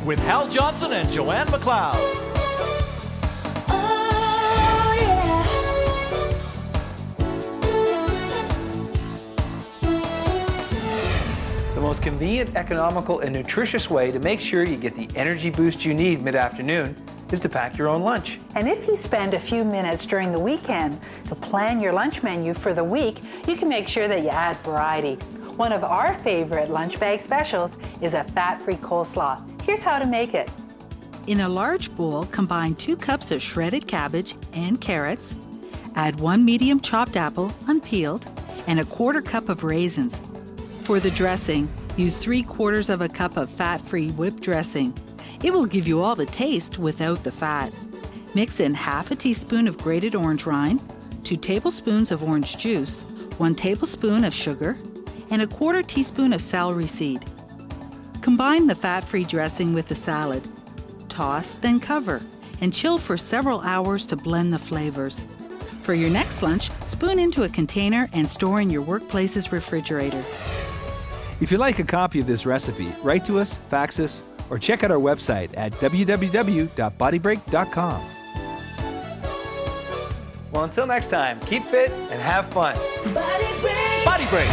with Hal Johnson and Joanne McLeod. Oh, yeah. The most convenient, economical, and nutritious way to make sure you get the energy boost you need mid-afternoon is to pack your own lunch. And if you spend a few minutes during the weekend to plan your lunch menu for the week, you can make sure that you add variety. One of our favorite lunch bag specials is a fat-free coleslaw. Here's how to make it. In a large bowl, combine 2 cups of shredded cabbage and carrots, add 1 medium chopped apple, unpeeled, and a 1/4 cup of raisins. For the dressing, use 3/4 of a cup of fat-free whipped dressing. It will give you all the taste without the fat. Mix in 1/2 teaspoon of grated orange rind, 2 tablespoons of orange juice, 1 tablespoon of sugar, and a 1/4 teaspoon of celery seed. Combine the fat-free dressing with the salad. Toss, then cover, and chill for several hours to blend the flavors. For your next lunch, spoon into a container and store in your workplace's refrigerator. If you'd like a copy of this recipe, write to us, fax us, or check out our website at www.bodybreak.com. Well, until next time, keep fit and have fun. Body break. Body Break.